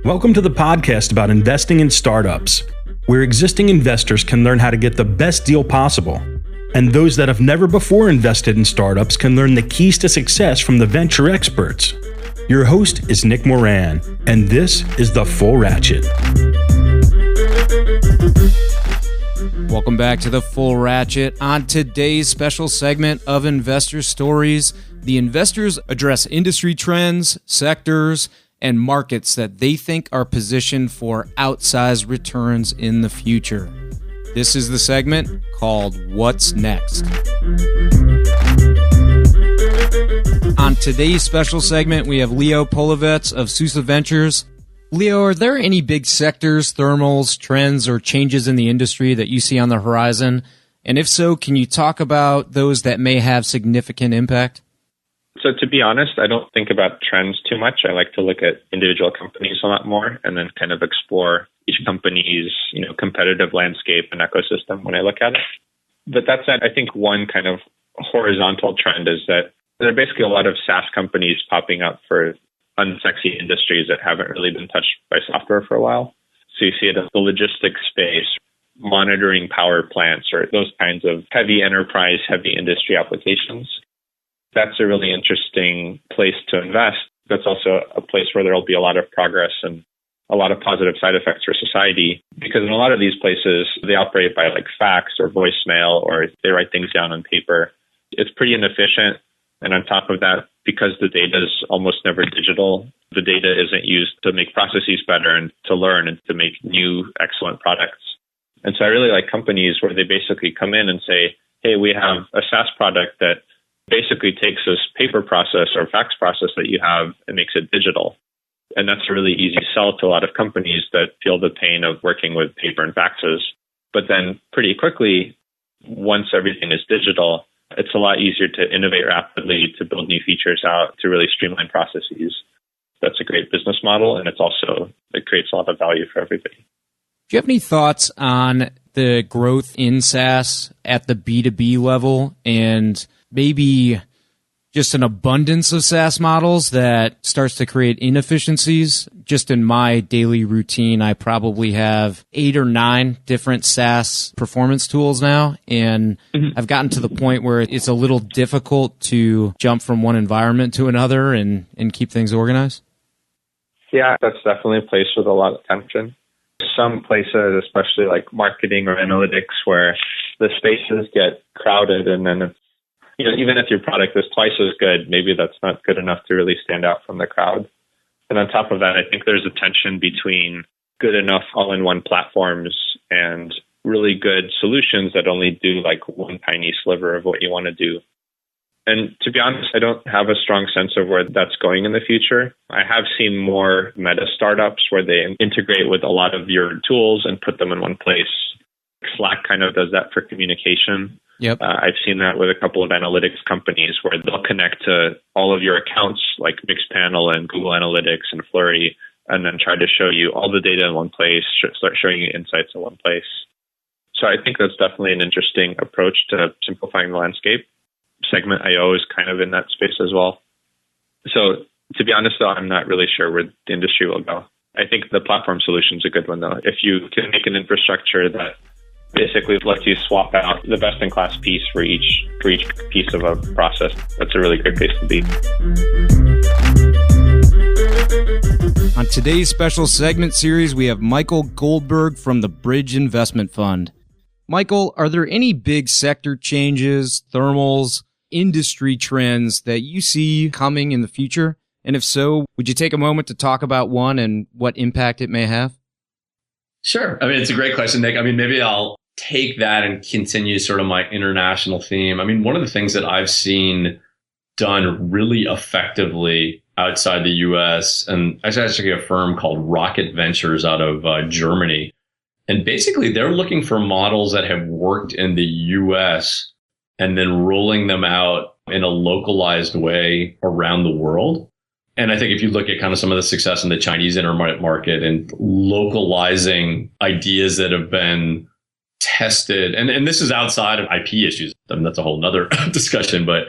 Welcome to the podcast about investing in startups, where existing investors can learn how to get the best deal possible. And those that have never before invested in startups can learn the keys to success from the venture experts. Your host is Nick Moran, and this is The Full Ratchet. Welcome back to The Full Ratchet. On today's special segment of Investor Stories, the investors address industry trends, sectors, and markets that they think are positioned for outsized returns in the future. This is the segment called What's Next? On today's special segment, we have Leo Polovets of Sousa Ventures. Leo, are there any big sectors, thermals, trends, or changes in the industry that you see on the horizon? And if so, can you talk about those that may have significant impact? So to be honest, I don't think about trends too much. I like to look at individual companies a lot more and then kind of explore each company's, competitive landscape and ecosystem when I look at it. But that said, I think one kind of horizontal trend is that there are basically a lot of SaaS companies popping up for unsexy industries that haven't really been touched by software for a while. So you see it in the logistics space, monitoring power plants, or those kinds of heavy enterprise, heavy industry applications. That's a really interesting place to invest. That's also a place where there will be a lot of progress and a lot of positive side effects for society, because in a lot of these places, they operate by like fax or voicemail, or they write things down on paper. It's pretty inefficient. And on top of that, because the data is almost never digital, the data isn't used to make processes better and to learn and to make new excellent products. And so I really like companies where they basically come in and say, hey, we have a SaaS product that basically takes this paper process or fax process that you have and makes it digital. And that's a really easy sell to a lot of companies that feel the pain of working with paper and faxes. But then pretty quickly, once everything is digital, it's a lot easier to innovate rapidly, to build new features out, to really streamline processes. That's a great business model, and it creates a lot of value for everybody. Do you have any thoughts on the growth in SaaS at the B2B level and maybe just an abundance of SaaS models that starts to create inefficiencies? Just in my daily routine, I probably have 8 or 9 different SaaS performance tools now, and I've gotten to the point where it's a little difficult to jump from one environment to another and keep things organized. Yeah, that's definitely a place with a lot of tension. Some places, especially like marketing or analytics, where the spaces get crowded, and then it's, even if your product is twice as good, maybe that's not good enough to really stand out from the crowd. And on top of that, I think there's a tension between good enough all-in-one platforms and really good solutions that only do like one tiny sliver of what you want to do. And to be honest, I don't have a strong sense of where that's going in the future. I have seen more meta startups where they integrate with a lot of your tools and put them in one place. Slack kind of does that for communication. Yep. I've seen that with a couple of analytics companies where they'll connect to all of your accounts like Mixpanel and Google Analytics and Flurry, and then try to show you all the data in one place, start showing you insights in one place. So I think that's definitely an interesting approach to simplifying the landscape. Segment.io is kind of in that space as well. So to be honest, though, I'm not really sure where the industry will go. I think the platform solution is a good one, though. If you can make an infrastructure that basically lets you swap out the best-in-class piece for each piece of a process, that's a really great place to be. On today's special segment series, we have Michael Goldberg from the Bridge Investment Fund. Michael, are there any big sector changes, thermals, industry trends that you see coming in the future? And if so, would you take a moment to talk about one and what impact it may have? Sure. It's a great question, Nick. Maybe I'll take that and continue sort of my international theme. One of the things that I've seen done really effectively outside the US, and actually a firm called Rocket Ventures out of Germany. And basically, they're looking for models that have worked in the US and then rolling them out in a localized way around the world. And I think if you look at kind of some of the success in the Chinese internet market and localizing ideas that have been tested, and this is outside of IP issues, that's a whole nother discussion, but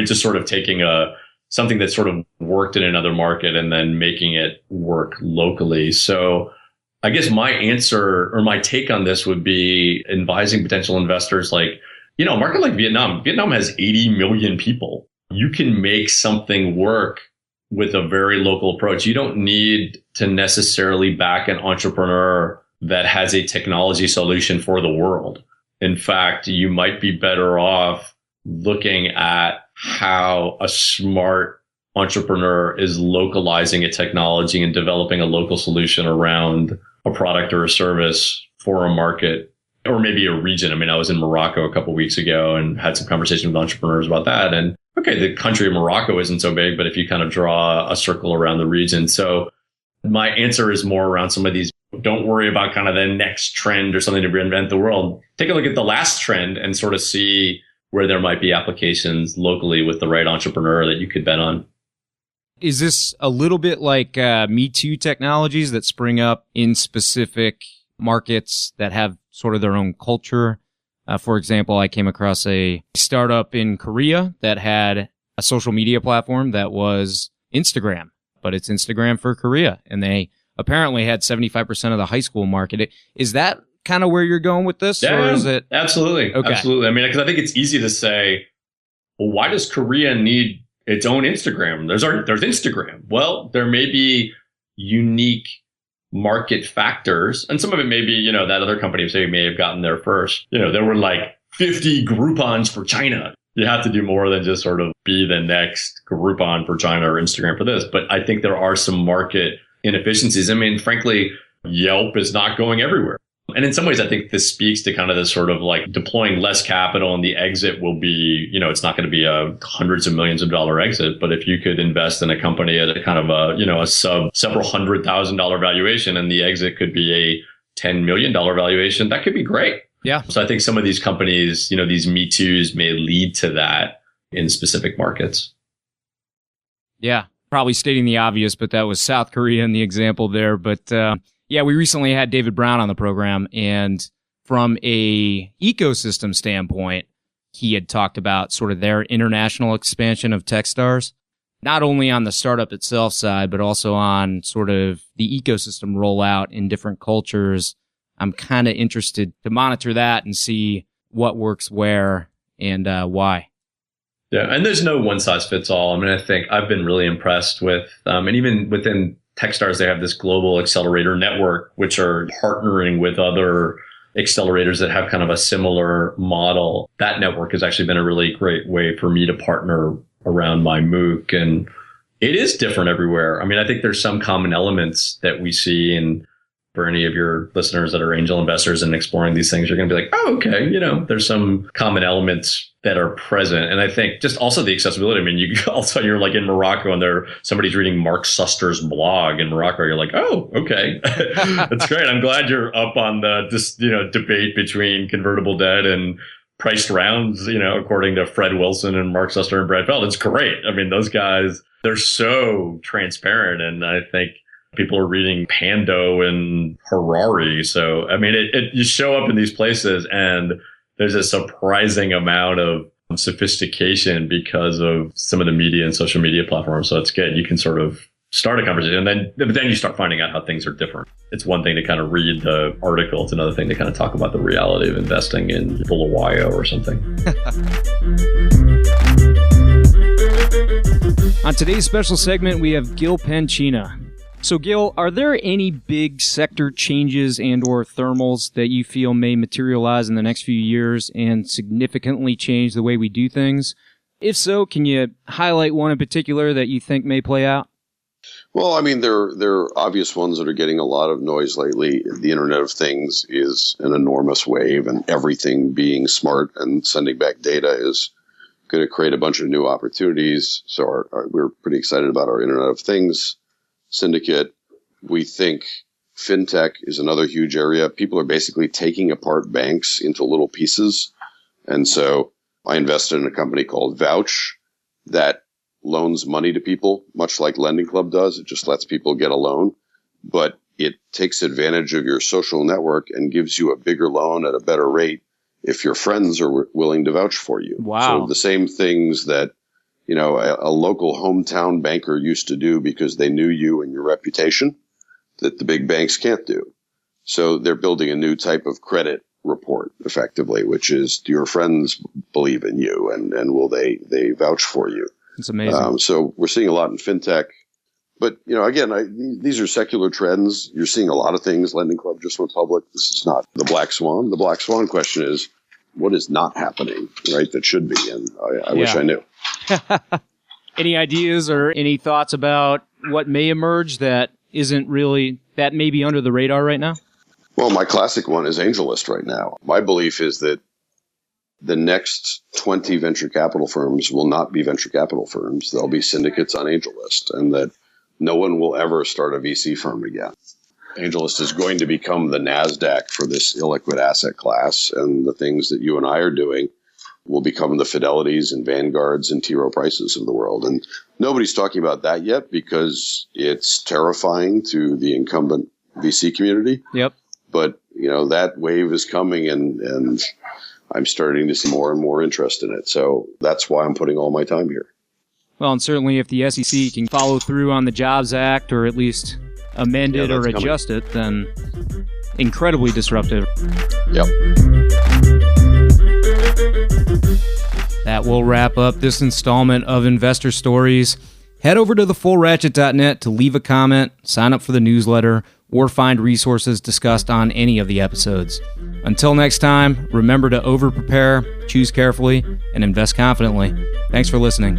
just sort of taking a something that sort of worked in another market and then making it work locally. So I guess my answer or my take on this would be advising potential investors like, a market like Vietnam. Vietnam has 80 million people. You can make something work with a very local approach. You don't need to necessarily back an entrepreneur that has a technology solution for the world. In fact, you might be better off looking at how a smart entrepreneur is localizing a technology and developing a local solution around a product or a service for a market or maybe a region. I mean, I was in Morocco a couple of weeks ago and had some conversation with entrepreneurs about that. And okay, the country of Morocco isn't so big, but if you kind of draw a circle around the region. So my answer is more around some of these. Don't worry about kind of the next trend or something to reinvent the world. Take a look at the last trend and sort of see where there might be applications locally with the right entrepreneur that you could bet on. Is this a little bit like Me Too technologies that spring up in specific markets that have sort of their own culture? For example, I came across a startup in Korea that had a social media platform that was Instagram, but it's Instagram for Korea. And they apparently had 75% of the high school market. Is that kind of where you're going with this? Yeah, or is it? Absolutely. Okay. Absolutely. I mean, because I think it's easy to say, well, why does Korea need its own Instagram? There's Instagram. Well, there may be unique market factors, and some of it may be, that other company say may have gotten there first. There were like 50 Groupons for China. You have to do more than just sort of be the next Groupon for China or Instagram for this. But I think there are some market inefficiencies. I mean, frankly, Yelp is not going everywhere. And in some ways, I think this speaks to kind of this sort of like deploying less capital, and the exit will be, it's not going to be a hundreds of millions of dollar exit. But if you could invest in a company at a kind of a several $100,000 valuation, and the exit could be a $10 million valuation, that could be great. Yeah. So I think some of these companies, these Me Too's may lead to that in specific markets. Yeah. Probably stating the obvious, but that was South Korea in the example there. But yeah, we recently had David Brown on the program, and from a ecosystem standpoint, he had talked about sort of their international expansion of Techstars, not only on the startup itself side, but also on sort of the ecosystem rollout in different cultures. I'm kind of interested to monitor that and see what works where and why. Yeah, and there's no one size fits all. I mean, I think I've been really impressed with, and even within Techstars, they have this global accelerator network, which are partnering with other accelerators that have kind of a similar model. That network has actually been a really great way for me to partner around my MOOC. And it is different everywhere. I mean, I think there's some common elements that we see. And for any of your listeners that are angel investors and exploring these things, you're going to be like, oh, okay, there's some common elements that are present. And I think just also the accessibility. I mean, you're like in Morocco and somebody's reading Mark Suster's blog in Morocco. You're like, oh, okay, that's great. I'm glad you're up on this debate between convertible debt and priced rounds, according to Fred Wilson and Mark Suster and Brad Feld. It's great. I mean, those guys, they're so transparent. And I think people are reading Pando and Harari. So, I mean, you show up in these places and there's a surprising amount of sophistication because of some of the media and social media platforms. So it's good. You can sort of start a conversation but then you start finding out how things are different. It's one thing to kind of read the article. It's another thing to kind of talk about the reality of investing in Bulawayo or something. On today's special segment, we have Gil Penchina. So, Gil, are there any big sector changes and or thermals that you feel may materialize in the next few years and significantly change the way we do things? If so, can you highlight one in particular that you think may play out? Well, I mean, there are obvious ones that are getting a lot of noise lately. The Internet of Things is an enormous wave, and everything being smart and sending back data is going to create a bunch of new opportunities. So we're pretty excited about our Internet of Things syndicate. We think fintech is another huge area. People are basically taking apart banks into little pieces. And so I invested in a company called Vouch that loans money to people, much like Lending Club does. It just lets people get a loan, but it takes advantage of your social network and gives you a bigger loan at a better rate if your friends are willing to vouch for you. Wow. So the same things that a local hometown banker used to do because they knew you and your reputation that the big banks can't do. So they're building a new type of credit report, effectively, which is, do your friends believe in you and will they vouch for you? It's amazing. So we're seeing a lot in fintech. But, again, these are secular trends. You're seeing a lot of things. Lending Club just went public. This is not the black swan. The black swan question is, what is not happening, right, that should be? And I wish I knew. Any ideas or any thoughts about what may emerge that may be under the radar right now? Well, my classic one is AngelList right now. My belief is that the next 20 venture capital firms will not be venture capital firms. They'll be syndicates on AngelList, and that no one will ever start a VC firm again. AngelList is going to become the NASDAQ for this illiquid asset class, and the things that you and I are doing will become the Fidelities and Vanguards and T. Rowe Prices of the world. And nobody's talking about that yet because it's terrifying to the incumbent VC community. Yep. But, that wave is coming, and I'm starting to see more and more interest in it. So that's why I'm putting all my time here. Well, and certainly if the SEC can follow through on the Jobs Act or at least amend it or adjust it, then incredibly disruptive. Yep. That will wrap up this installment of Investor Stories. Head over to thefullratchet.net to leave a comment, sign up for the newsletter, or find resources discussed on any of the episodes. Until next time, remember to over-prepare, choose carefully, and invest confidently. Thanks for listening.